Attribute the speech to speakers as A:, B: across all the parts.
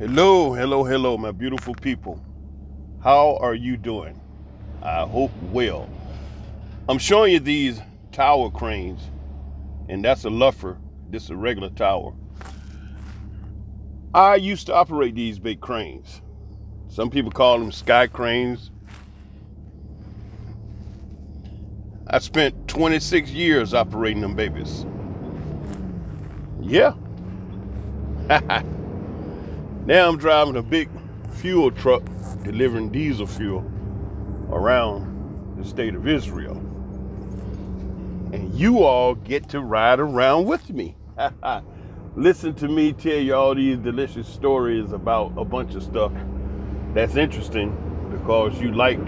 A: Hello, my beautiful people. How are you doing? I hope well. I'm showing you these tower cranes, and that's a luffer. This is a regular tower. I used to operate these big cranes. Some people call them sky cranes. I spent 26 years operating them babies. Yeah. Now I'm driving a big fuel truck delivering diesel fuel around the state of Israel. And you all get to ride around with me. Listen to me tell you all these delicious stories about a bunch of stuff that's interesting because you like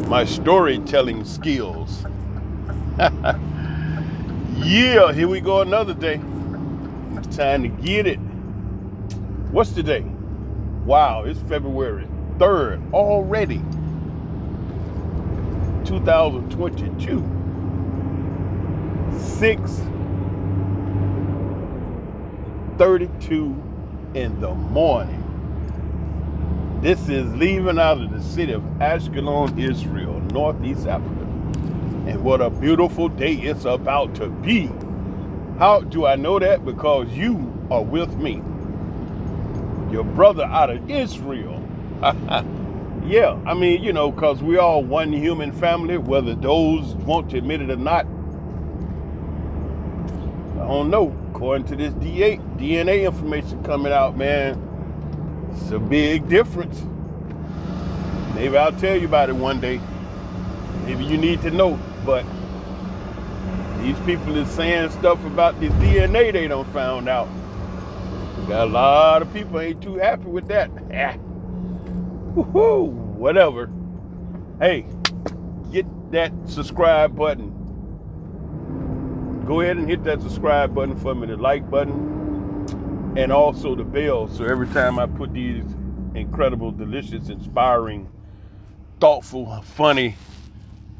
A: my storytelling skills. Yeah, here we go another day. It's time to get it. What's today? Wow, it's February 3rd already. 2022. 6:32 in the morning. This is leaving out of the city of Ashkelon, Israel, Northeast Africa. And what a beautiful day it's about to be. How do I know that? Because you are with me. Your brother out of Israel. Yeah, I mean, because we all one human family, whether those want to admit it or not. I don't know. According to this DNA information coming out, man, it's a big difference. Maybe I'll tell you about it one day. Maybe you need to know. But these people is saying stuff about this DNA they done found out. Got a lot of people ain't too happy with that. Woohoo, whatever. Hey, get that subscribe button. Go ahead and hit that subscribe button for me, the like button, and also the bell. So every time I put these incredible, delicious, inspiring, thoughtful, funny,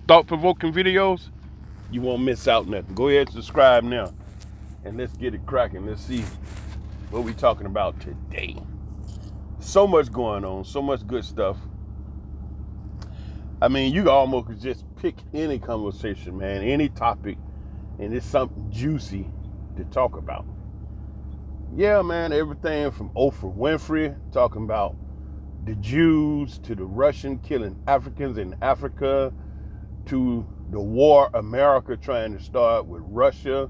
A: thought-provoking videos, you won't miss out nothing. Go ahead and subscribe now. And let's get it cracking. Let's see what we talking about today. So much going on, so much good stuff. I mean, you almost could just pick any conversation, man, any topic, and it's something juicy to talk about. Yeah, man, everything from Oprah Winfrey talking about the Jews to the Russian killing Africans in Africa to the war America trying to start with Russia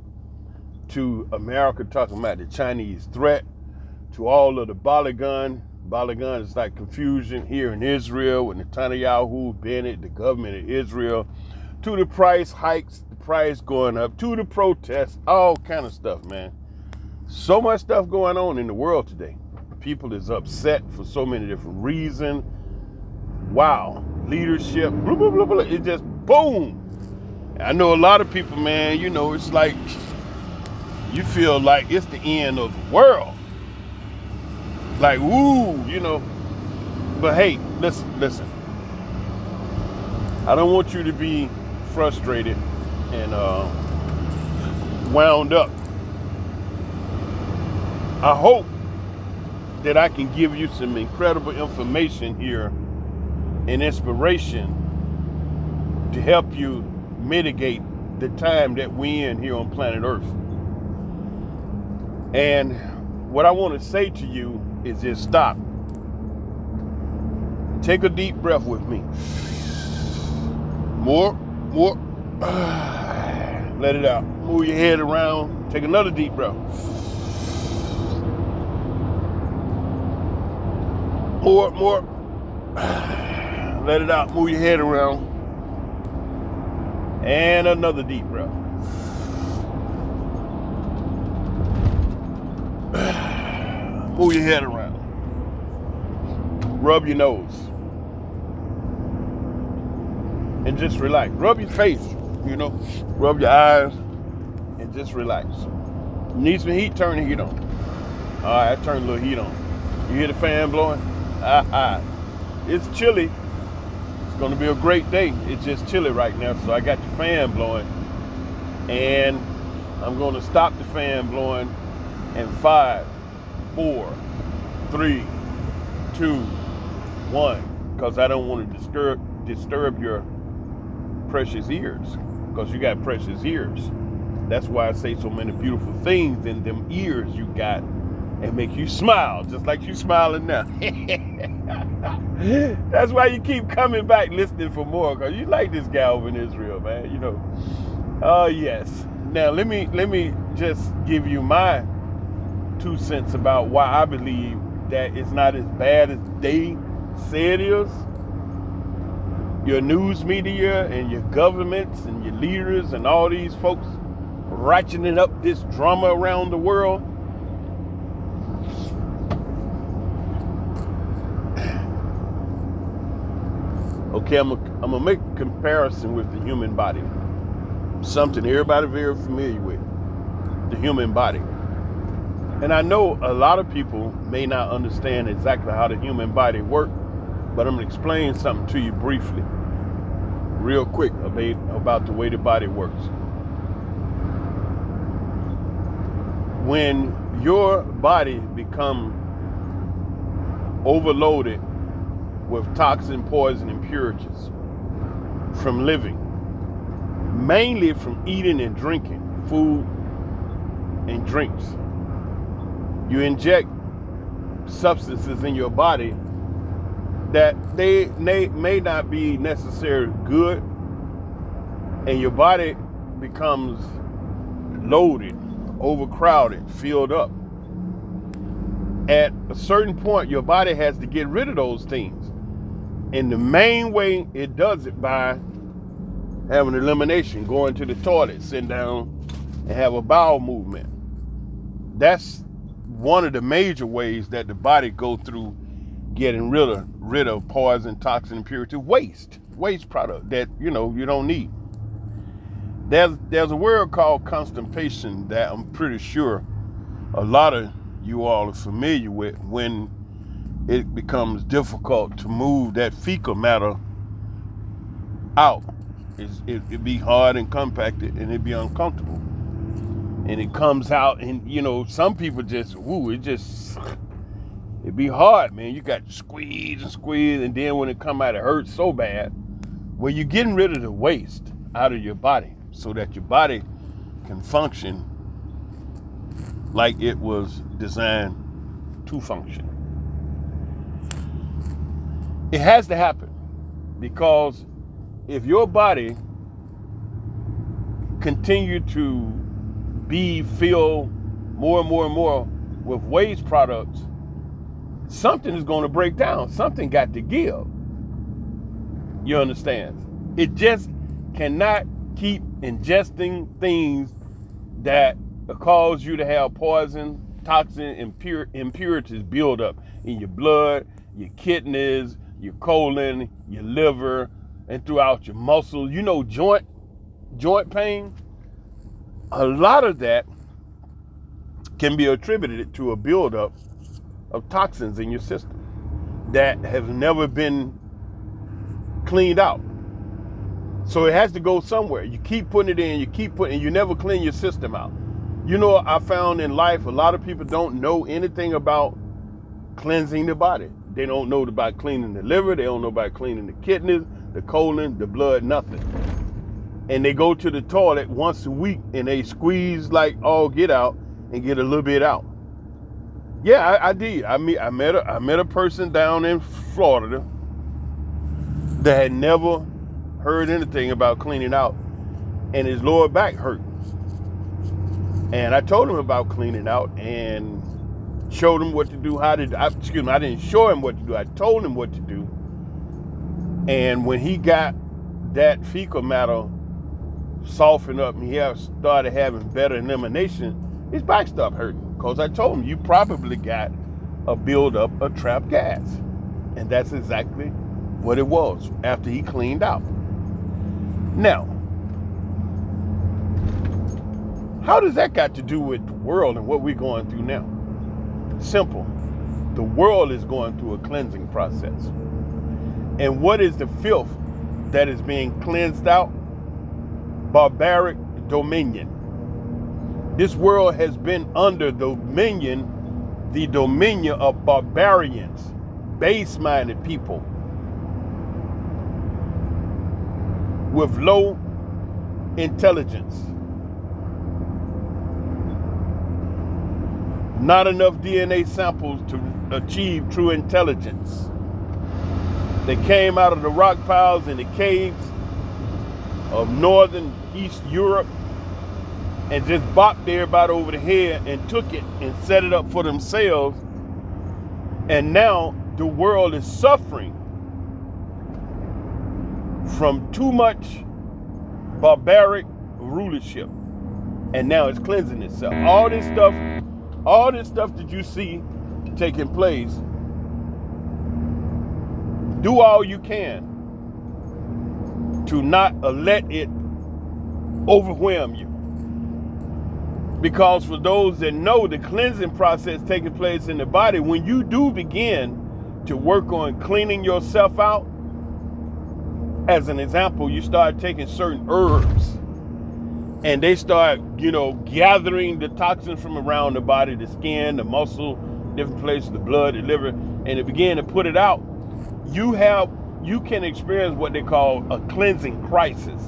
A: to America talking about the Chinese threat to all of the Balagan is like confusion here in Israel with Netanyahu, Bennett, the government of Israel, to the price hikes, the price going up, to the protests, all kind of stuff, man. So much stuff going on in the world today. People is upset for so many different reasons. Wow. Leadership, blah, blah, blah, blah. It just boom. I know a lot of people, man, it's like you feel like it's the end of the world. Like, woo, But hey, listen. I don't want you to be frustrated and wound up. I hope that I can give you some incredible information here and inspiration to help you mitigate the time that we're in here on planet Earth. And what I want to say to you is just stop. Take a deep breath with me. More. Let it out. Move your head around. Take another deep breath. More. Let it out. Move your head around. And another deep breath. Move your head around. Rub your nose. And just relax. Rub your face, Rub your eyes and just relax. You need some heat, turn the heat on. All right, I turned a little heat on. You hear the fan blowing? It's chilly. It's going to be a great day. It's just chilly right now, so I got the fan blowing. And I'm going to stop the fan blowing in 5, 4, 3, 2, 1, because I don't want to disturb your precious ears, because you got precious ears. That's why I say so many beautiful things in them ears you got and make you smile, just like you smiling now. That's why you keep coming back listening for more, because you like this guy over in Israel, man. Oh yes. Now let me just give you my 2 cents about why I believe that it's not as bad as they say it is. Your news media and your governments and your leaders and all these folks ratcheting up this drama around the world. Okay, I'm gonna make a comparison with the human body. Something everybody very familiar with, the human body. And I know a lot of people may not understand exactly how the human body works, but I'm gonna explain something to you briefly, real quick, about the way the body works. When your body becomes overloaded with toxin, poison, impurities from living, mainly from eating and drinking food and drinks, you inject substances in your body that they may not be necessarily good, and your body becomes loaded, overcrowded, filled up. At a certain point, your body has to get rid of those things. And the main way it does it by having elimination, going to the toilet, sitting down, and have a bowel movement. That's one of the major ways that the body go through getting rid of poison, toxin, impurity, waste product that you don't need. There's a word called constipation that I'm pretty sure a lot of you all are familiar with, when it becomes difficult to move that fecal matter out. It be hard and compacted, and it be uncomfortable, and it comes out, and some people just it be hard, man. You got to squeeze and squeeze, and then when it come out, it hurts so bad. Well, you're getting rid of the waste out of your body so that your body can function like it was designed to function. It has to happen, because if your body continue to be filled more and more and more with waste products, something is going to break down. Something got to give. You understand? It just cannot keep ingesting things that cause you to have poison, toxin, impurities build up in your blood, your kidneys, your colon, your liver, and throughout your muscles. Joint pain. A lot of that can be attributed to a buildup of toxins in your system that have never been cleaned out. So it has to go somewhere. You keep putting it in, you never clean your system out. I found in life, a lot of people don't know anything about cleansing the body. They don't know about cleaning the liver. They don't know about cleaning the kidneys, the colon, the blood, nothing. And they go to the toilet once a week and they squeeze like all get out and get a little bit out. Yeah, I did. I met a person down in Florida that had never heard anything about cleaning out, and his lower back hurt. And I told him about cleaning out and showed him what to do. I didn't show him what to do. I told him what to do. And when he got that fecal matter softened up and he started having better elimination, his back stopped hurting. Because I told him, you probably got a buildup of trapped gas. And that's exactly what it was after he cleaned out. Now, how does that got to do with the world and what we're going through now? Simple. The world is going through a cleansing process. And what is the filth that is being cleansed out? Barbaric dominion. This world has been under dominion the dominion of barbarians, base-minded people with low intelligence, not enough DNA samples to achieve true intelligence. They came out of the rock piles in the caves of northern East Europe and just bopped everybody over the head and took it and set it up for themselves. And now the world is suffering from too much barbaric rulership. And now it's cleansing itself. All this stuff that you see taking place, do all you can to not let it overwhelm you. Because for those that know the cleansing process taking place in the body, when you do begin to work on cleaning yourself out, as an example, you start taking certain herbs and they start, gathering the toxins from around the body, the skin, the muscle, different places, the blood, the liver, and they begin to put it out. You can experience what they call a cleansing crisis.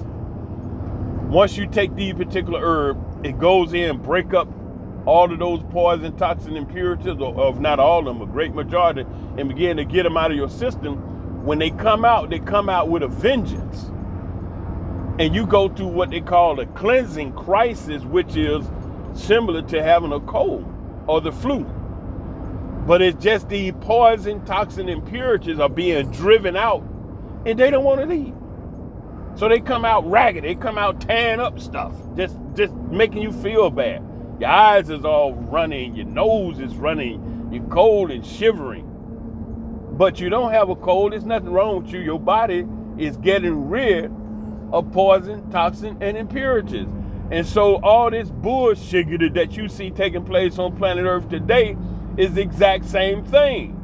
A: Once you take these particular herb, it goes in, break up all of those poison, toxin, impurities, or if not all of them, a great majority, and begin to get them out of your system. When they come out with a vengeance. And you go through what they call a cleansing crisis, which is similar to having a cold or the flu. But it's just the poison, toxin, impurities are being driven out and they don't want to leave. So they come out ragged. They come out tearing up stuff, just making you feel bad. Your eyes is all running, your nose is running, you're cold and shivering. But you don't have a cold. There's nothing wrong with you. Your body is getting rid of poison, toxin, and impurities. And so all this bullshit that you see taking place on planet Earth today is the exact same thing.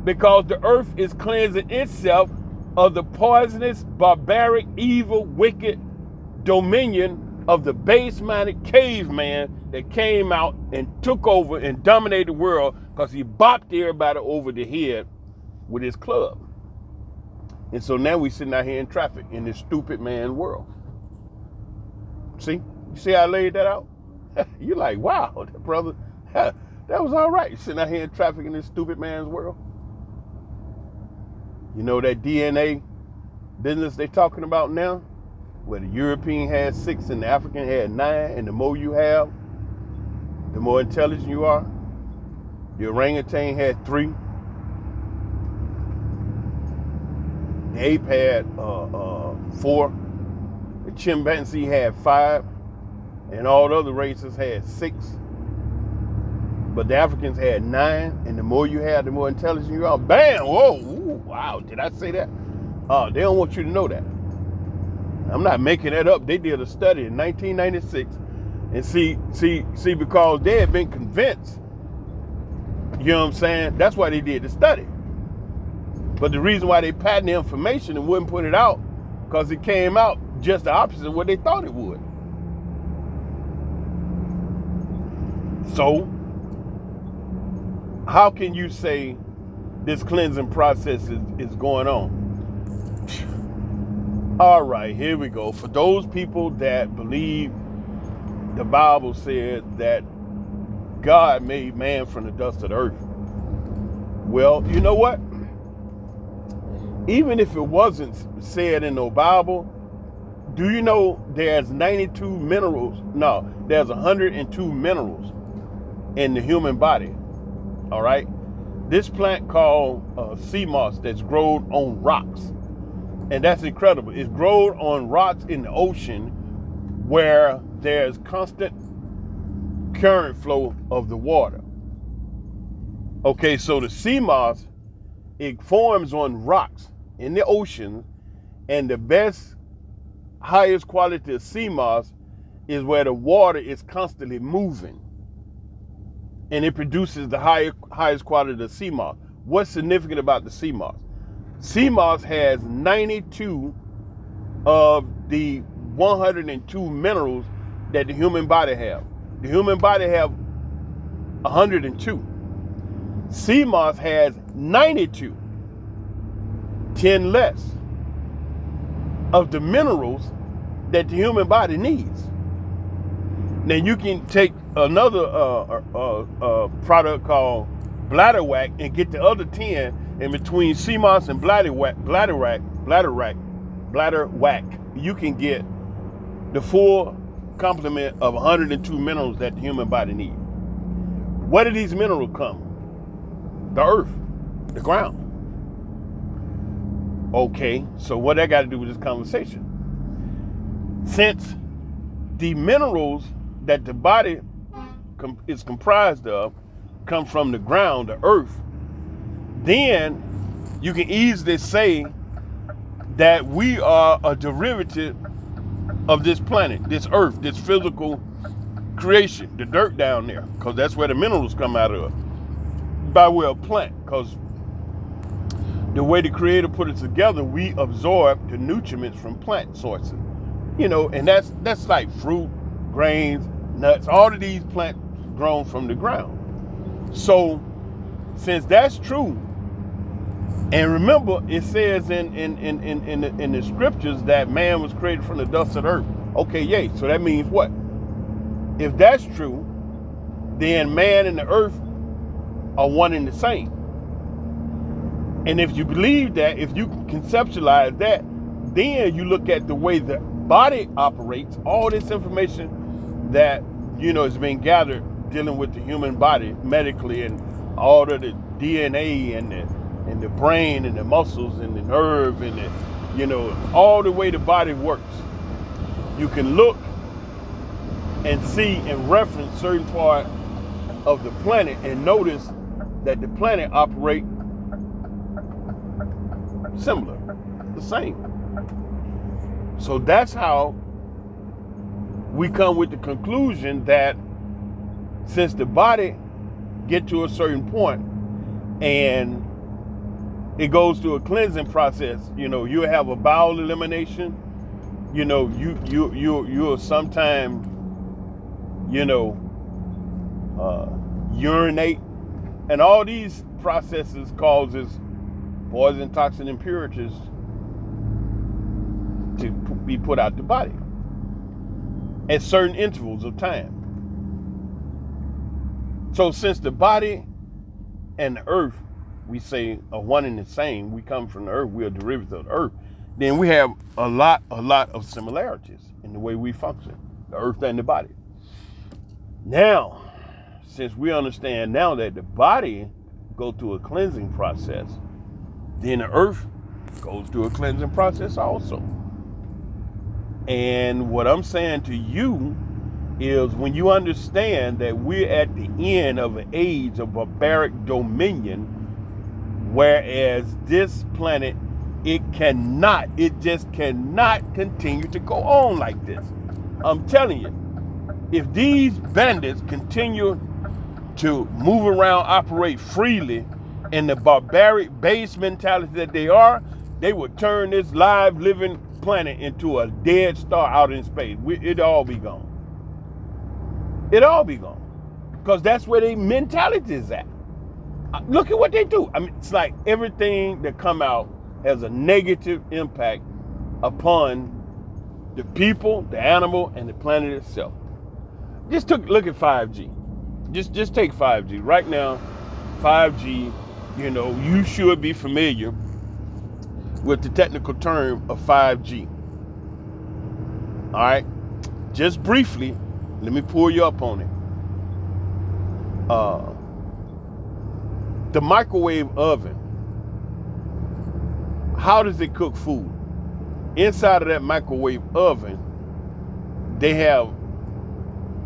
A: Because the earth is cleansing itself of the poisonous, barbaric, evil, wicked dominion of the base-minded caveman that came out and took over and dominated the world because he bopped everybody over the head with his club. And so now we sitting out here in traffic in this stupid man world. See? You see how I laid that out? You're like, wow, brother, that was all right. You're sitting out here in traffic in this stupid man's world. You know that DNA business they're talking about now? Where the European had 6 and the African had 9, and the more you have, the more intelligent you are. The orangutan had 3. The ape had 4. The chimpanzee had 5. And all the other races had 6. But the Africans had 9. And the more you have, the more intelligent you are. Bam! Whoa! Ooh, wow! Did I say that? They don't want you to know that. I'm not making that up. They did a study in 1996. And see, because they had been convinced. You know what I'm saying? That's why they did the study. But the reason why they patented the information and wouldn't put it out, because it came out just the opposite of what they thought it would. So, how can you say this cleansing process is going on? All right, here we go. For those people that believe the Bible said that God made man from the dust of the earth. Well, you know what? Even if it wasn't said in the Bible, do you know there's 92 minerals? No, there's 102 minerals in the human body. All right. This plant called sea moss that's grown on rocks. And that's incredible. It's grown on rocks in the ocean where there's constant current flow of the water. Okay, so the sea moss, it forms on rocks in the ocean, and the best, highest quality of sea moss is where the water is constantly moving, and it produces the highest quality of sea moss. What's significant about the sea moss? Sea moss has 92 of the 102 minerals that the human body have. The human body have 102. Sea moss has 92, 10 less of the minerals that the human body needs. Now you can take another product called bladderwrack and get the other 10, and between sea moss and bladderwrack, you can get the full complement of 102 minerals that the human body needs. Where do these minerals come? The earth, the ground. Okay, so what that got to do with this conversation? Since the minerals that the body is comprised of come from the ground, the earth, then you can easily say that we are a derivative of this planet, this earth, this physical creation, the dirt down there, because that's where the minerals come out of, by way of plant, because the way the Creator put it together, we absorb the nutrients from plant sources. And that's like fruit, grains, nuts, all of these plants grown from the ground. So since that's true, and remember it says in the scriptures that man was created from the dust of the earth. Okay, yay. So that means what? If that's true, then man and the earth are one and the same. And if you believe that, if you conceptualize that, then you look at the way the body operates, all this information that has been gathered dealing with the human body medically, and all of the DNA and the brain and the muscles and the nerve and all the way the body works. You can look and see and reference certain part of the planet and notice that the planet operates similar, the same. So that's how we come with the conclusion that since the body get to a certain point and it goes through a cleansing process, you have a bowel elimination, you'll sometime urinate, and all these processes causes poison, toxin, impurities to be put out the body at certain intervals of time. So since the body and the earth, we say, are one and the same, we come from the earth, we are derivatives of the earth, then we have a lot of similarities in the way we function, the earth and the body. Now, since we understand now that the body goes through a cleansing process, then the earth goes through a cleansing process also. And what I'm saying to you is, when you understand that we're at the end of an age of barbaric dominion, whereas this planet, it just cannot continue to go on like this. I'm telling you, if these bandits continue to move around, operate freely in the barbaric base mentality that they are, they would turn this live living planet into a dead star out in space. It'd all be gone. It'd all be gone. Because that's where their mentality is at. Look at what they do. I mean, it's like everything that come out has a negative impact upon the people, the animal, and the planet itself. Just look at 5G. Just take 5G. Right now, 5G, you should be familiar with the technical term of 5G. All right? Just briefly, let me pull you up on it. The microwave oven, how does it cook food? Inside of that microwave oven, they have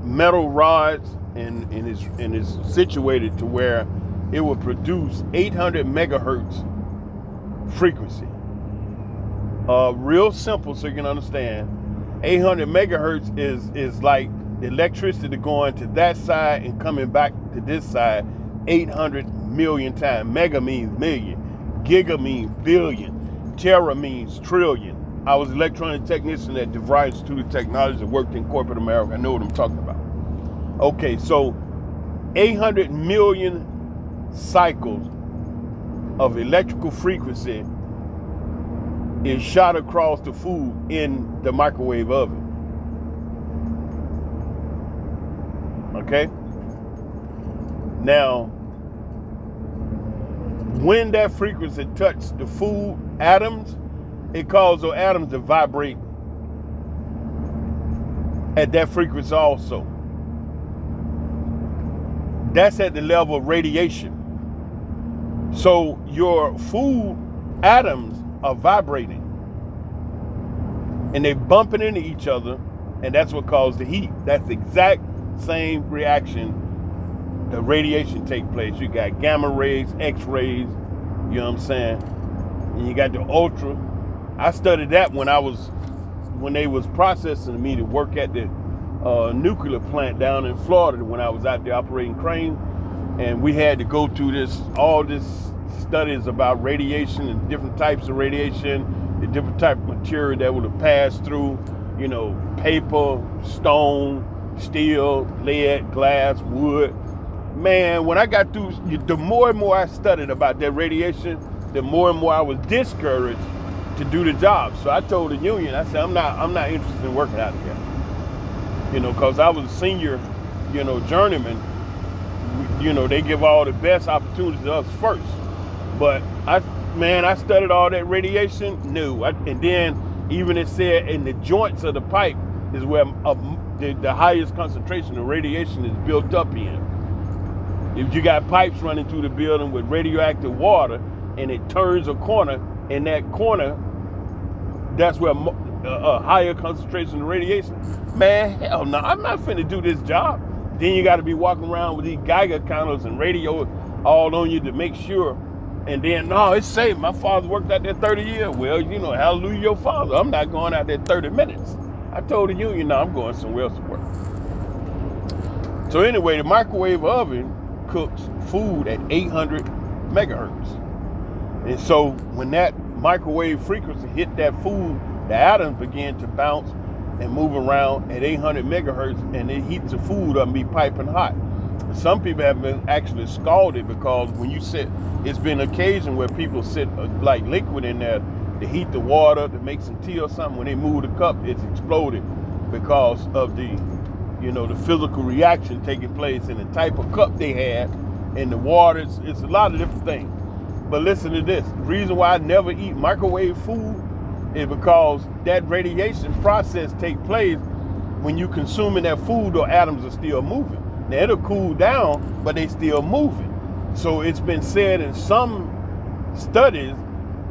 A: metal rods, and it's situated to where it will produce 800 megahertz frequency. Real simple so you can understand. 800 megahertz is like the electricity going to that side and coming back to this side 800 million times. Mega means million. Giga means billion. Tera means trillion. I was an electronic technician at DeVry Institute of Technology that worked in corporate America. I know what I'm talking about. Okay, so 800 million cycles of electrical frequency is shot across the food in the microwave oven. Okay? Now, when that frequency touches the food atoms, it causes those atoms to vibrate at that frequency also. That's at the level of radiation. So your food atoms are vibrating and they're bumping into each other, and that's what causes the heat. That's the exact same reaction the radiation take place. You got gamma rays, X-rays, you know what I'm saying? And you got the ultra. I studied that when they was processing me to work at the nuclear plant down in Florida when I was out there operating crane, and we had to go through all this studies about radiation and different types of radiation, the different type of material that would have passed through, you know, paper, stone, steel, lead, glass, wood. Man, when I got through, the more and more I studied about that radiation, the more and more I was discouraged to do the job. So I told the union, I said, I'm not interested in working out here. You know, because I was a senior, you know, journeyman. You know, they give all the best opportunities to us first. But I studied all that radiation. No, and then even it said in the joints of the pipe is where the highest concentration of radiation is built up in. If you got pipes running through the building with radioactive water and it turns a corner, in that corner, that's where a higher concentration of radiation. Man, hell no, I'm not finna do this job. Then you got to be walking around with these Geiger counters and radio all on you to make sure. And then, no, it's safe. My father worked out there 30 years. Well, you know, hallelujah, your father. I'm not going out there 30 minutes. I told the union, no, I'm going somewhere else to work. So anyway, the microwave oven cooks food at 800 megahertz. And so when that microwave frequency hit that food, the atoms begin to bounce and move around at 800 megahertz, and it heats the food up and be piping hot. Some people have been actually scalded because when you sit, it's been occasion where people sit like liquid in there to heat the water, to make some tea or something. When they move the cup, it's exploded because of the, you know, the physical reaction taking place in the type of cup they had and the water. It's a lot of different things. But listen to this. The reason why I never eat microwave food is because that radiation process takes place when you consuming that food, or atoms are still moving. Now it'll cool down, but they still moving. So it's been said in some studies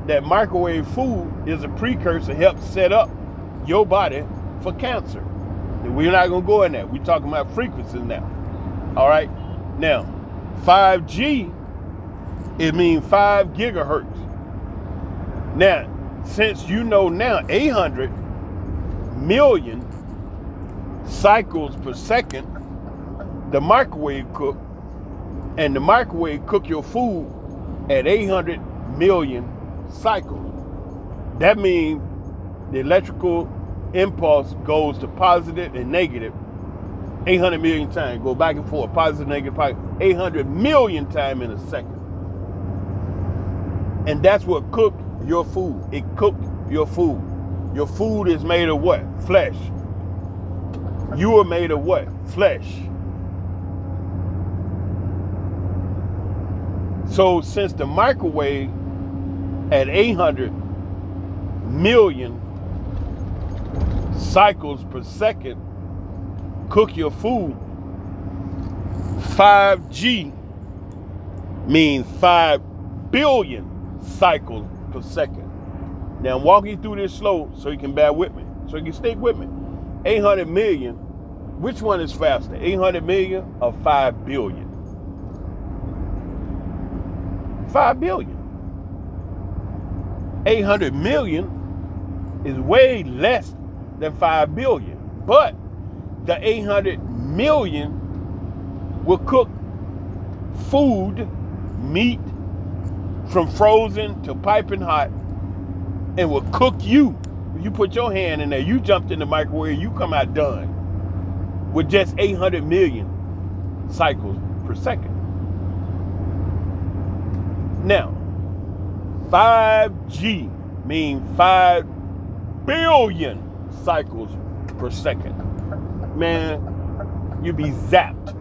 A: that microwave food is a precursor, helps set up your body for cancer. And we're not gonna go in that. We're talking about frequencies now. All right. Now, 5G, it means 5 gigahertz. Now, since you know now 800 million cycles per second, the microwave cook, and the microwave cook your food at 800 million cycles. That means the electrical impulse goes to positive and negative 800 million times. Go back and forth, positive, negative, 800 million times in a second. And that's what cooked your food. It cooked your food. Your food is made of what? Flesh. You are made of what? Flesh. So since the microwave at 800 million cycles per second cook your food, 5G means 5 billion cycles per second. Now I'm walking you through this slow so you can bear with me, so you can stick with me. 800 million, which one is faster, 800 million or 5 billion? 5 billion. 800 million is way less than 5 billion, but the 800 million will cook food, meat, from frozen to piping hot, and will cook you. You put your hand in there, you jumped in the microwave, you come out done with just 800 million cycles per second. Now, 5G means 5 billion cycles per second. Man, you be zapped.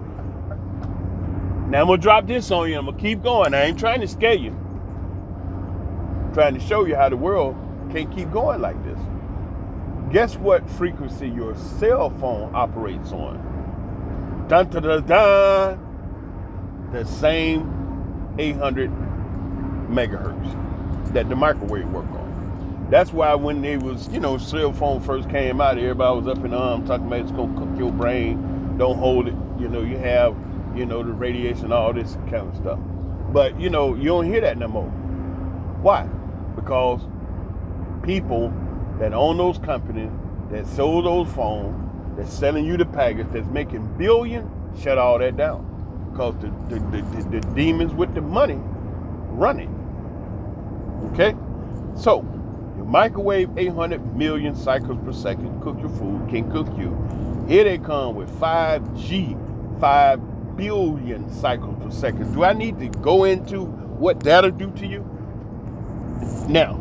A: Now I'm gonna drop this on you. I'm gonna keep going. I ain't trying to scare you. I'm trying to show you how the world can't keep going like this. Guess what frequency your cell phone operates on? Dun dun dun dun. The same 800 megahertz that the microwave work on. That's why when they was, cell phone first came out, everybody was up in arms talking about it's gonna cook your brain. Don't hold it. You have, the radiation, all this kind of stuff. But you don't hear that no more. Why? Because people that own those companies, that sell those phones, that's selling you the package, that's making billions, shut all that down. Because the demons with the money run it. Okay? So, your microwave 800 million cycles per second, cook your food, can cook you. Here they come with 5G, 5 billion cycles per second. Do I need to go into what that'll do to you? Now,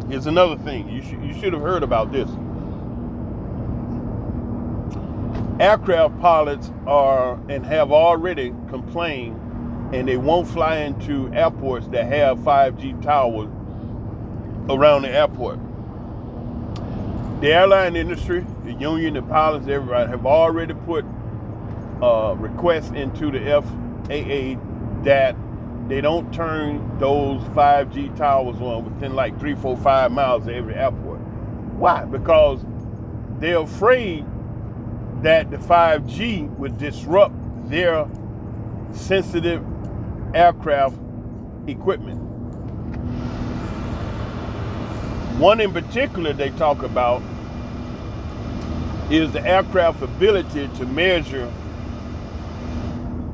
A: here's another thing. You should have heard about this. Aircraft pilots are and have already complained, and they won't fly into airports that have 5G towers around the airport. The airline industry, the union, the pilots, everybody have already put requests into the FAA that they don't turn those 5G towers on within like 3, 4, 5 miles of every airport. Why? Because they're afraid that the 5G would disrupt their sensitive aircraft equipment. One in particular they talk about is the aircraft ability to measure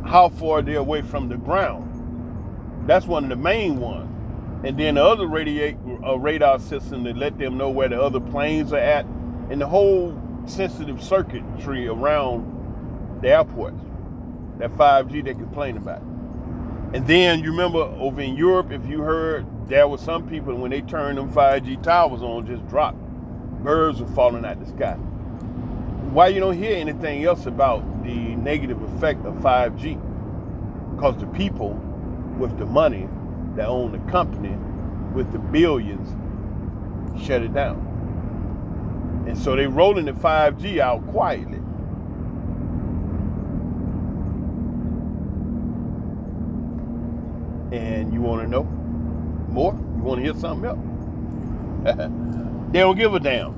A: how far they're away from the ground. That's one of the main ones. And then the other radar system to let them know where the other planes are at, and the whole sensitive circuitry around the airports. That 5G they complain about. And then you remember over in Europe, if you heard, there were some people when they turned them 5G towers on, just dropped. Birds were falling out the sky. Why you don't hear anything else about the negative effect of 5G? Because the people with the money that own the company with the billions shut it down. And so they rolling the 5G out quietly. And you want to know more? You want to hear something else? They don't give a damn.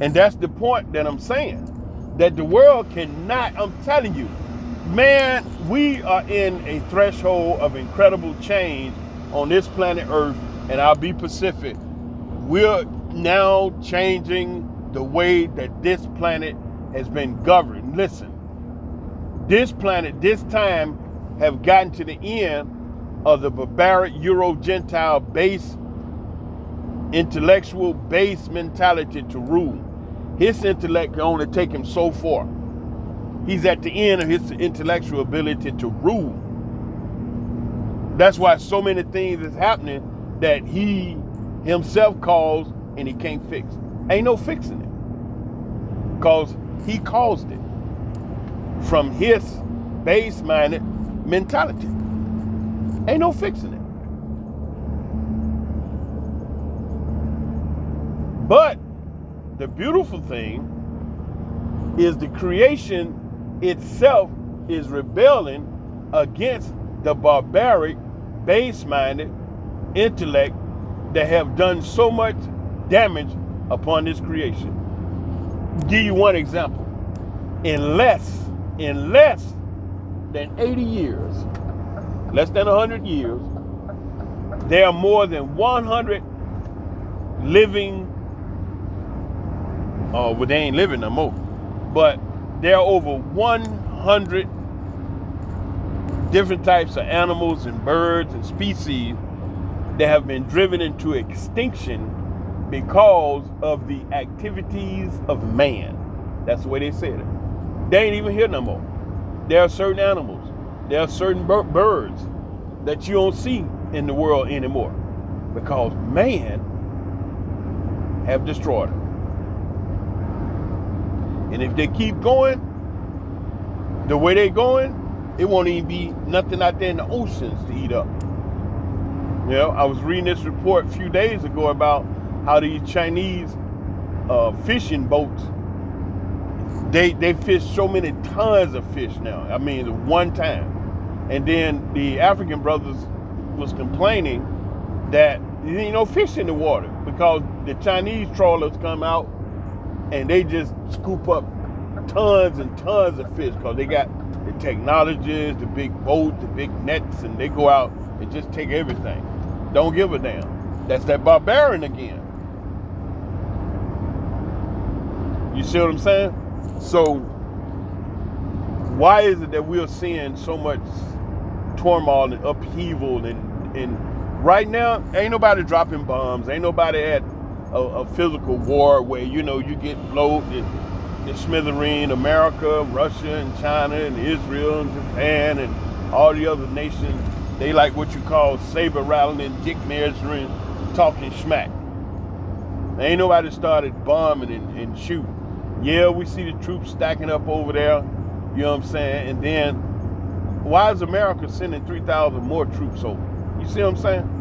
A: And that's the point that I'm saying. That the world cannot, I'm telling you, man, we are in a threshold of incredible change on this planet Earth, and I'll be Pacific. We're now changing the way that this planet has been governed. Listen, this planet, this time, have gotten to the end of the barbaric Euro-Gentile base, intellectual base mentality to rule. His intellect can only take him so far. He's at the end of his intellectual ability to rule. That's why so many things is happening that he himself caused and he can't fix. Ain't no fixing it. Because he caused it from his base-minded mentality. Ain't no fixing it. But the beautiful thing is the creation itself is rebelling against the barbaric, base-minded intellect that have done so much damage upon this creation. Give you one example. In less than 80 years, less than 100 years, there are more than 100 living, well, they ain't living no more, but there are over 100 different types of animals and birds and species that have been driven into extinction because of the activities of man. That's the way they said it. They ain't even here no more. There are certain animals, there are certain birds that you don't see in the world anymore, because man have destroyed it. And if they keep going the way they're going, it won't even be nothing out there in the oceans to eat up. You know, I was reading this report a few days ago about how these Chinese fishing boats, they fish so many tons of fish now. I mean, one time. And then the African brothers was complaining that there ain't no fish in the water because the Chinese trawlers come out and they just scoop up tons and tons of fish because they got the technologies, the big boats, the big nets, and they go out and just take everything. Don't give a damn. That's that barbarian again. You see what I'm saying? So why is it that we're seeing so much turmoil and upheaval and right now ain't nobody dropping bombs, ain't nobody at a physical war where you get blown in smithereen. America, Russia, and China, and Israel, and Japan, and all the other nations, they like what you call saber rattling, dick measuring, talking smack. Ain't nobody started bombing and shooting. Yeah, we see the troops stacking up over there, you know what I'm saying? And then, why is America sending 3,000 more troops over? You see what I'm saying?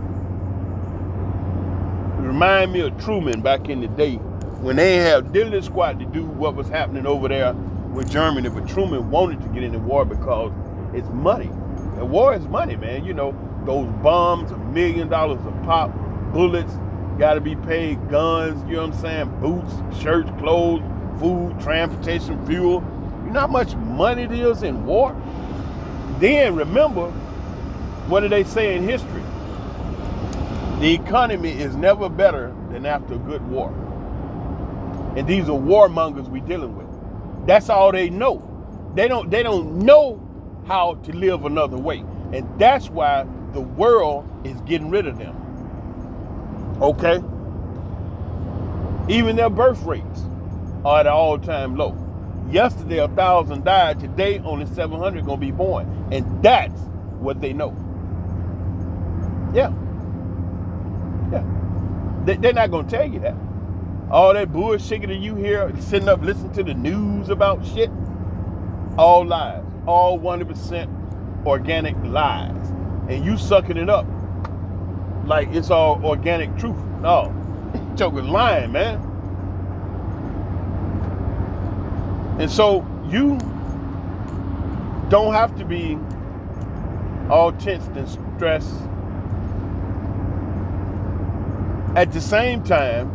A: It remind me of Truman back in the day when they ain't have diddly squat to do what was happening over there with Germany, but Truman wanted to get in the war because it's money. And war is money, man. You know, those bombs, $1 million a pop, bullets, gotta be paid, guns, you know what I'm saying, boots, shirts, clothes, food, transportation, fuel. You know how much money it is in war? Then remember, what do they say in history? The economy is never better than after a good war. And these are warmongers we dealing with. That's all they know. They don't know how to live another way. And that's why the world is getting rid of them. Okay? Even their birth rates are at an all-time low. Yesterday 1,000 died. Today only 700 gonna be born. And that's what they know. Yeah. They're not gonna tell you that. All that bullshit that you hear sitting up listening to the news about shit, all lies, all 100% organic lies, and you sucking it up like it's all organic truth. No, joker's lying, man. And so you don't have to be all tensed and stressed. At the same time,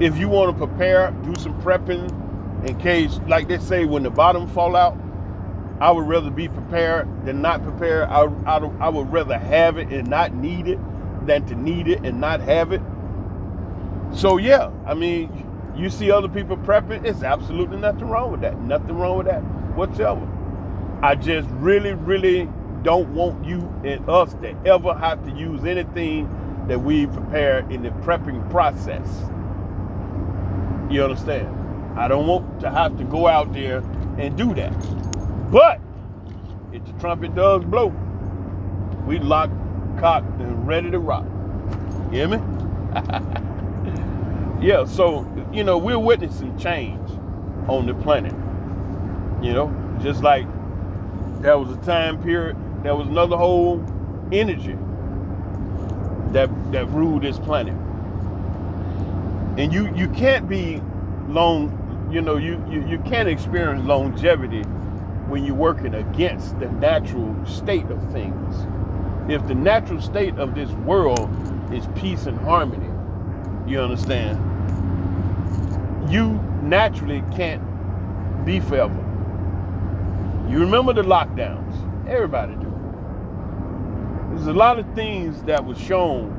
A: if you want to prepare, do some prepping in case, like they say, when the bottom fall out, I would rather be prepared than not prepared. I would rather have it and not need it than to need it and not have it. So yeah, I mean, you see other people prepping, it's absolutely nothing wrong with that. Nothing wrong with that whatsoever. I just really, really don't want you and us to ever have to use anything that we prepared in the prepping process. You understand? I don't want to have to go out there and do that. But if the trumpet does blow, we locked, cocked, and ready to rock. You hear me? Yeah, so, we're witnessing change on the planet. Just like there was a time period, there was another whole energy that ruled this planet. And you can't be long, you can't experience longevity when you're working against the natural state of things. If the natural state of this world is peace and harmony, you understand, you naturally can't be forever. You remember the lockdowns. Everybody do. There's a lot of things that was shown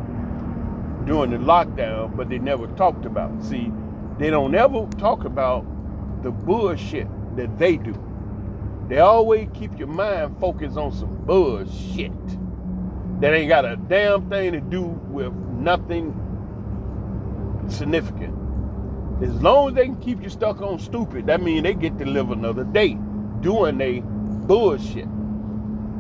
A: during the lockdown, but they never talked about. See, they don't ever talk about the bullshit that they do. They always keep your mind focused on some bullshit that ain't got a damn thing to do with nothing significant. As long as they can keep you stuck on stupid, that means they get to live another day doing they bullshit.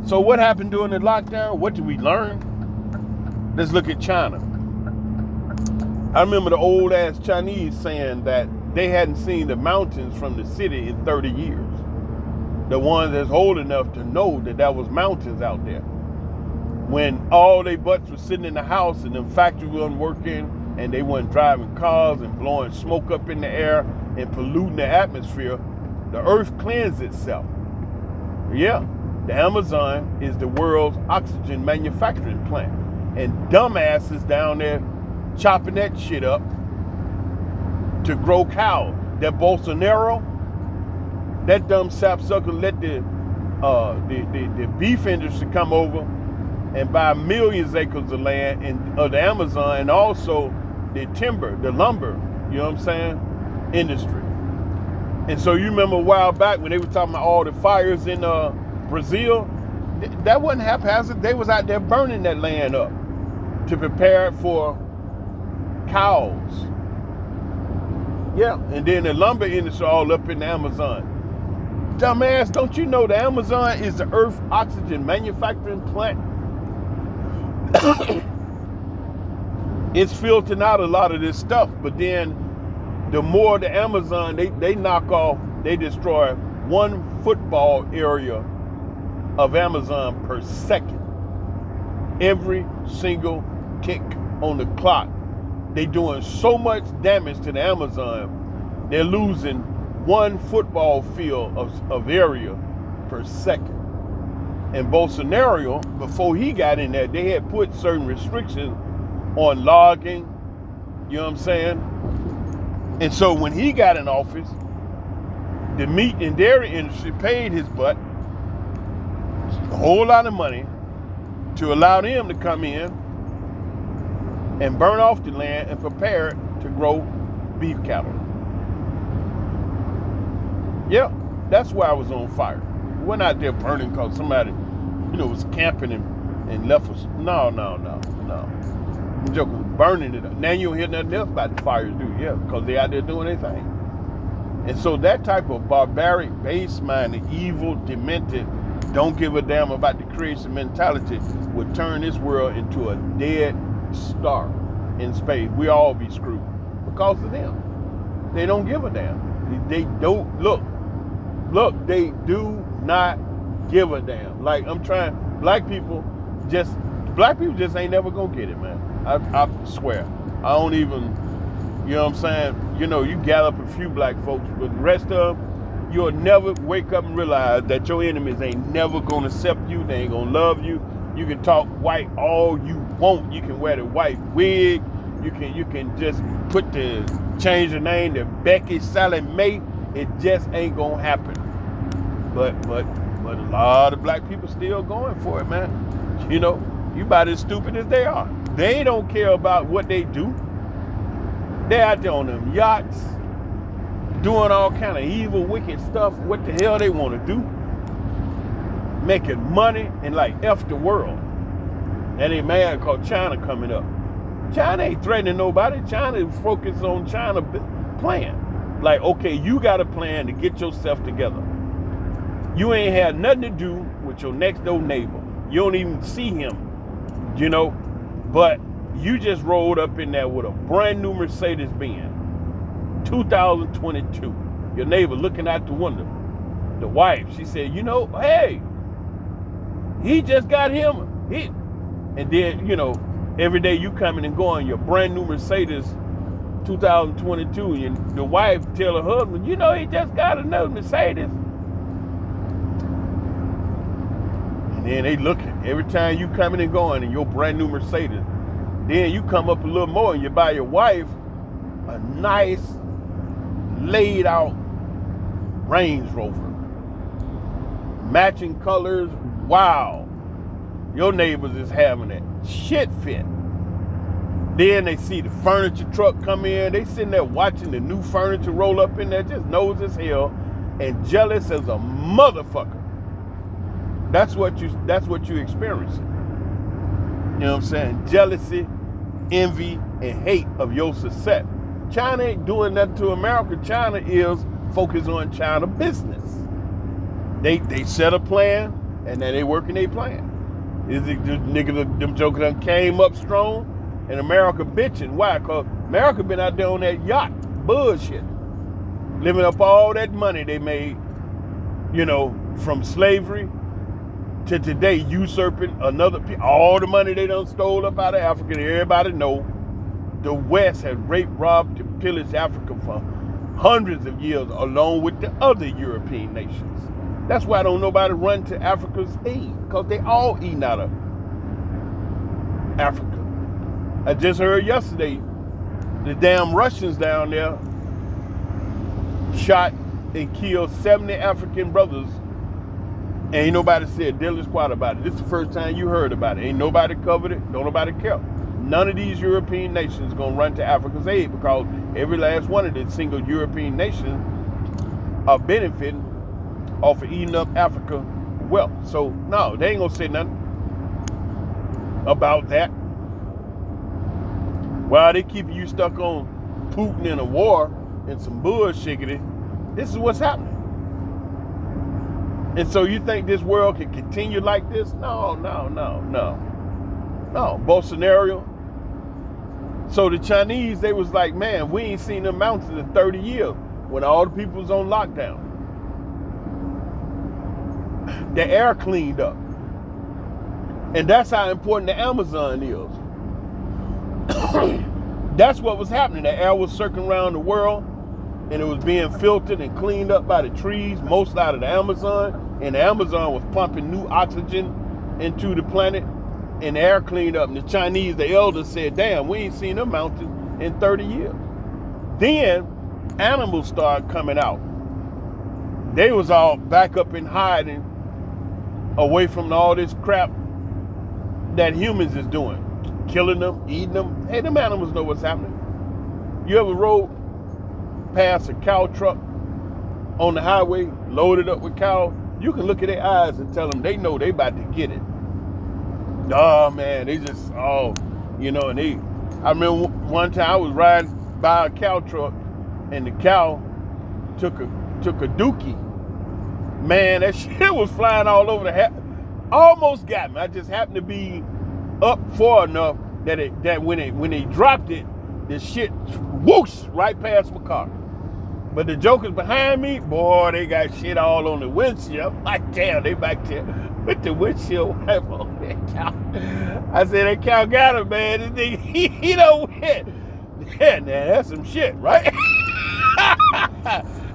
A: So what happened during the lockdown? What did we learn? Let's look at China. I remember the old ass Chinese saying that they hadn't seen the mountains from the city in 30 years. The ones that's old enough to know that there was mountains out there. When all they butts were sitting in the house and the factory wasn't working and they weren't driving cars and blowing smoke up in the air and polluting the atmosphere, the earth cleansed itself. Yeah, the Amazon is the world's oxygen manufacturing plant. And dumbasses down there chopping that shit up to grow cows. That Bolsonaro, that dumb sapsucker let the beef industry come over and buy millions of acres of land of the Amazon, and also the timber, the lumber, you know what I'm saying, industry. And so you remember a while back when they were talking about all the fires in Brazil, that wasn't haphazard. They was out there burning that land up to prepare it for cows. Yeah, and then the lumber industry all up in the Amazon. Dumbass, don't you know the Amazon is the Earth oxygen manufacturing plant? It's filtering out a lot of this stuff, but then the more the Amazon, they knock off, they destroy 1 football area of Amazon per second. Every single tick on the clock. They doing so much damage to the Amazon, they're losing 1 football field of area per second. And Bolsonaro, before he got in there, they had put certain restrictions on logging, you know what I'm saying? And so when he got in office, the meat and dairy industry paid his butt a whole lot of money to allow them to come in and burn off the land and prepare it to grow beef cattle. Yeah, that's why I was on fire. We went out there burning because somebody, was camping and left us. No. I'm joking, burning it up. Now you don't hear nothing else about the fires, do you? Yeah, because they out there doing their thing. And so that type of barbaric, base-minded, evil, demented, don't give a damn about the creation mentality would turn this world into a dead star in space. We all be screwed because of them. They don't give a damn. They don't look, they do not give a damn. Like I'm trying, black people just ain't never gonna get it, man. I swear. I don't even, you know what I'm saying? You gather up a few black folks, but the rest of them, you'll never wake up and realize that your enemies ain't never gonna accept you. They ain't gonna love you. You can talk white all you want. You can wear the white wig. You can just change the name to Becky Sally Mae. It just ain't gonna happen. But a lot of black people still going for it, man. You about as stupid as they are. They don't care about what they do. They're out there on them yachts, doing all kind of evil, wicked stuff. What the hell they want to do? Making money and like F the world. And they mad because China coming up. China ain't threatening nobody. China is focused on China plan. Like, okay, you got a plan to get yourself together. You ain't had nothing to do with your next door neighbor. You don't even see him, but you just rolled up in there with a brand new Mercedes-Benz, 2022. Your neighbor looking out the window. The wife, she said, hey, he just got him. And then, every day you coming and going, your brand new Mercedes 2022, and the wife tell her husband, he just got another Mercedes. And then they looking every time you coming and going in your brand new Mercedes. Then you come up a little more and you buy your wife a nice laid out Range Rover, matching colors. Wow, your neighbors is having that shit fit. Then they see the furniture truck come in. They sitting there watching the new furniture roll up in there, just nose as hell and jealous as a motherfucker. That's what you experiencing. You know what I'm saying? Jealousy, envy, and hate of your success. China ain't doing nothing to America. China is focused on China business. They set a plan. and then they working their plan. Is it the niggas, them jokers done came up strong, and America bitching? Why? Cause America been out there on that yacht, bullshit, living up all that money they made, from slavery to today, usurping all the money they done stole up out of Africa. And everybody know the West has raped, robbed, and pillaged Africa for hundreds of years, along with the other European nations. That's why don't nobody run to Africa's aid, because they all eating out of Africa. I just heard yesterday, the damn Russians down there shot and killed 70 African brothers. Ain't nobody said diddly squat about it. This is the first time you heard about it. Ain't nobody covered it. Don't nobody care. None of these European nations gonna run to Africa's aid, because every last one of the single European nations are benefiting off of eating up Africa wealth. So no, they ain't gonna say nothing about that. While they keep you stuck on Putin in a war and some bullshiggity, this is what's happening. And so you think this world can continue like this? No. Bolsonaro. So the Chinese, they was like, man, we ain't seen them mountains in 30 years when all the people was on lockdown. The air cleaned up. And that's how important the Amazon is. That's what was happening. The air was circling around the world, and it was being filtered and cleaned up by the trees, most out of the Amazon. And the Amazon was pumping new oxygen into the planet, and the air cleaned up. And the Chinese, the elders, said, damn, we ain't seen them mountains in 30 years. Then animals started coming out. They was all back up in hiding, away from all this crap that humans is doing. Killing them, eating them. Hey, them animals know what's happening. You ever rode past a cow truck on the highway, loaded up with cows? You can look at their eyes and tell them they know they about to get it. Oh man, they just, and I remember one time I was riding by a cow truck, and the cow took a dookie. Man, that shit was flying all over almost got me. I just happened to be up far enough that when they dropped it, the shit whoosh right past my car. But the jokers behind me, boy, they got shit all on the windshield. I'm like, damn, they back there with the windshield wiper on that cow. I said, that cow got him, man. This nigga, he don't win. Yeah, now that's some shit, right?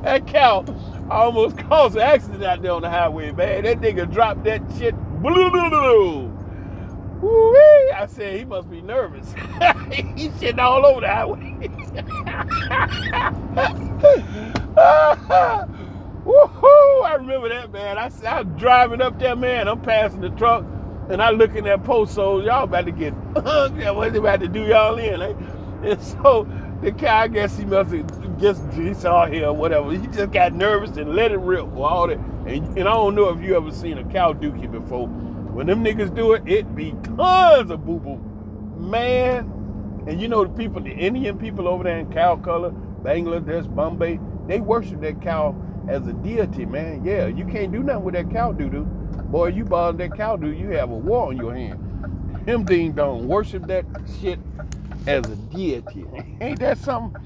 A: That cow almost caused an accident out there on the highway, man. That nigga dropped that shit. Woo-wee. I said, he must be nervous. He's shitting all over the highway. Woohoo! I remember that, man. I was driving up there, man. I'm passing the truck, and I look in that post, so y'all about to get what they about to do y'all in, eh? And so the guy, I guess he must have just, he saw here or whatever. He just got nervous and let it rip for all that. And I don't know if you ever seen a cow dookie before. When them niggas do it, it be tons of boo-boo. Man. And you know the people, the Indian people over there in Calcutta, Bangladesh, Bombay, they worship that cow as a deity, man. Yeah, you can't do nothing with that cow doo-doo. Boy, you bother that cow doo, you have a war on your hand. Him ding dong, worship that shit as a deity. Ain't that something?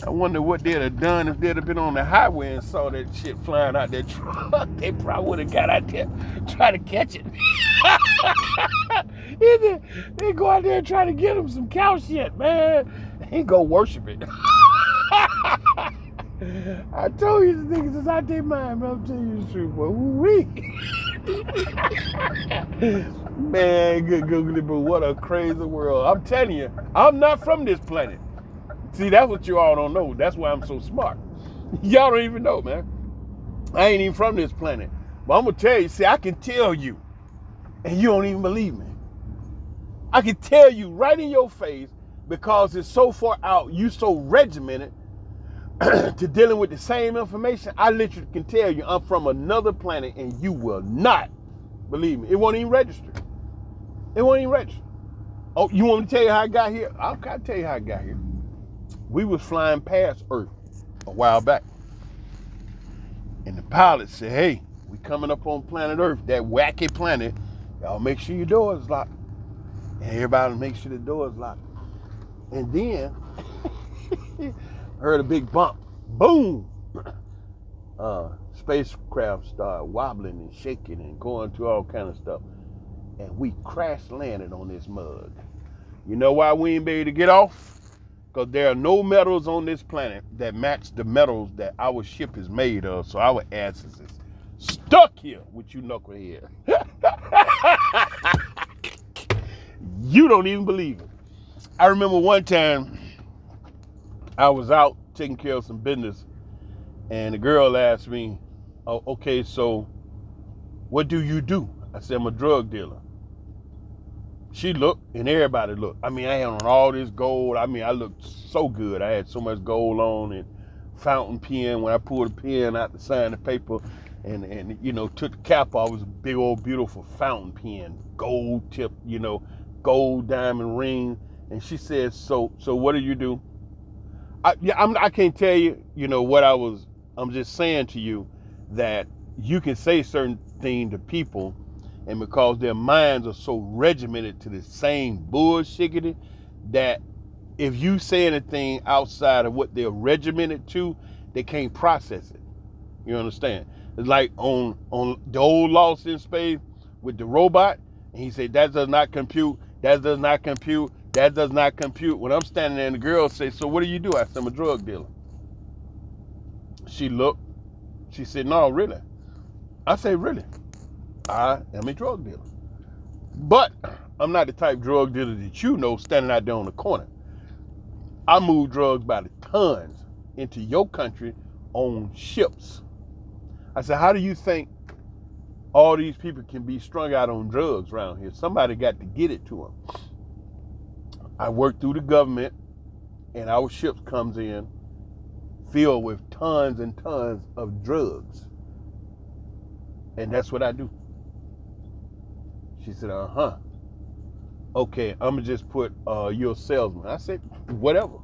A: I wonder what they'd have done if they'd have been on the highway and saw that shit flying out that truck. They probably would have got out there try to catch it. They go out there and try to get them some cow shit, man. He go worship it. I told you the niggas is out their mind, but I'm telling you the truth, boy. Woo-wee. Man, good googly, but what a crazy world. I'm telling you, I'm not from this planet. See, that's what you all don't know. That's why I'm so smart. Y'all don't even know, man. I ain't even from this planet. But I'm going to tell you, see, I can tell you, and you don't even believe me. I can tell you right in your face, because it's so far out, you so regimented to dealing with the same information. I literally can tell you I'm from another planet, and you will not believe me. It won't even register. It won't even register. Oh, you want me to tell you how I got here? I'll tell you how I got here. We was flying past Earth a while back, and the pilot said, hey, We coming up on planet Earth, that wacky planet. Y'all make sure your door is locked. And everybody make sure the door is locked. And then, heard a big bump. Boom! Spacecraft started wobbling and shaking and going through all kind of stuff. And we crash landed on this mug. You know why we ain't be able to get off? Because there are no metals on this planet that match the metals that our ship is made of. So our asses is stuck here with you knucklehead. You don't even believe it. I remember one time I was out taking care of some business, and the girl asked me, "Oh, okay, so what do you do?" I said, "I'm a drug dealer." She looked, and everybody looked. I mean, I had on all this gold. I mean, I looked so good. I had so much gold on, and fountain pen. When I pulled the pen out to sign the paper, and you know, took the cap off, it was a big old beautiful fountain pen, gold tip, you know, gold diamond ring. And she said, "So what do you do?" I can't tell you, you know, what I was. I'm just saying to you that you can say certain things to people, and because their minds are so regimented to the same bullshit, that if you say anything outside of what they're regimented to, they can't process it. You understand? It's like on the old Lost in Space with the robot, and he said, "That does not compute, that does not compute, that does not compute." When I'm standing there and the girl says, "So what do you do?" I said, "I'm a drug dealer." She looked, she said, "No, really?" I say, "Really? I am a drug dealer. But I'm not the type of drug dealer that you know standing out there on the corner. I move drugs by the tons into your country on ships." I said, "How do you think all these people can be strung out on drugs around here? Somebody got to get it to them." I work through the government, and our ships comes in filled with tons and tons of drugs. And that's what I do. She said, "Uh-huh. Okay, I'm going to just put you're a salesman." I said, "Whatever."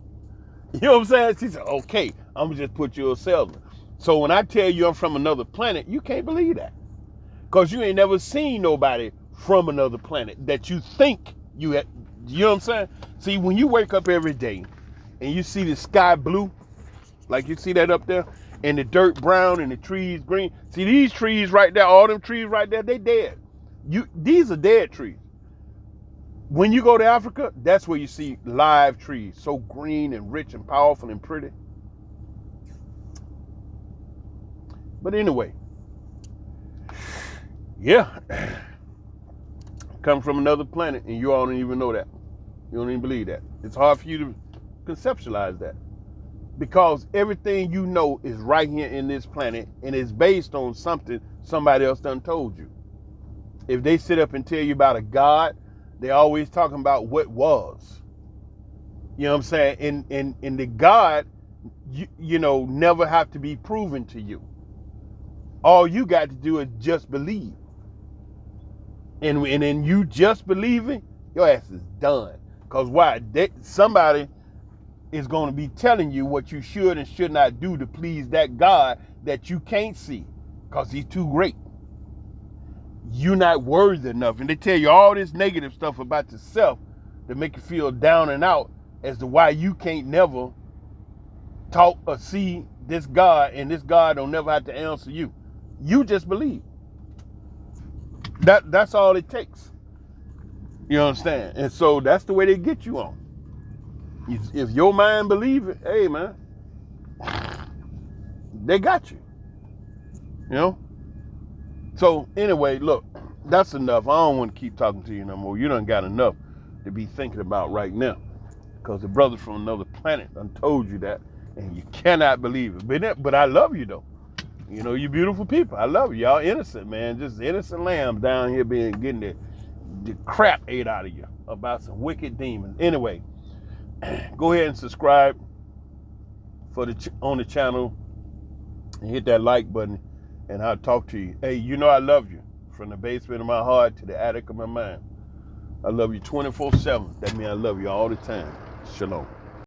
A: You know what I'm saying? She said, "Okay, I'm going to just put you a salesman." So when I tell you I'm from another planet, you can't believe that. Because you ain't never seen nobody from another planet that you think you had. You know what I'm saying? See, when you wake up every day and you see the sky blue, like you see that up there, and the dirt brown and the trees green. See these trees right there, all them trees right there, they dead. These are dead trees. When you go to Africa, that's where you see live trees, so green and rich and powerful and pretty. But anyway, yeah, come from another planet, and you all don't even know that. You don't even believe that. It's hard for you to conceptualize that, because everything you know is right here in this planet, and it's based on something somebody else done told you. If they sit up and tell you about a God, they always talking about what was. You know what I'm saying? And the God, you know, never have to be proven to you. All you got to do is just believe. And then you just believing, your ass is done. Because why? Somebody is going to be telling you what you should and should not do to please that God that you can't see because he's too great. You're not worthy enough. And they tell you all this negative stuff about yourself to make you feel down and out as to why you can't never talk or see this God, and this God don't never have to answer you. You just believe. That's all it takes. You understand? And so that's the way they get you on. If your mind believe it, hey man, they got you. You know? So anyway, look, that's enough. I don't want to keep talking to you no more. You done got enough to be thinking about right now. Because the brother from another planet done told you that, and you cannot believe it. But I love you though. You know, you beautiful people. I love you. Y'all innocent, man. Just innocent lambs down here getting the crap ate out of you about some wicked demons. Anyway, go ahead and subscribe on the channel and hit that like button, and I'll talk to you. Hey, you know I love you from the basement of my heart to the attic of my mind. I love you 24/7. That means I love you all the time. Shalom.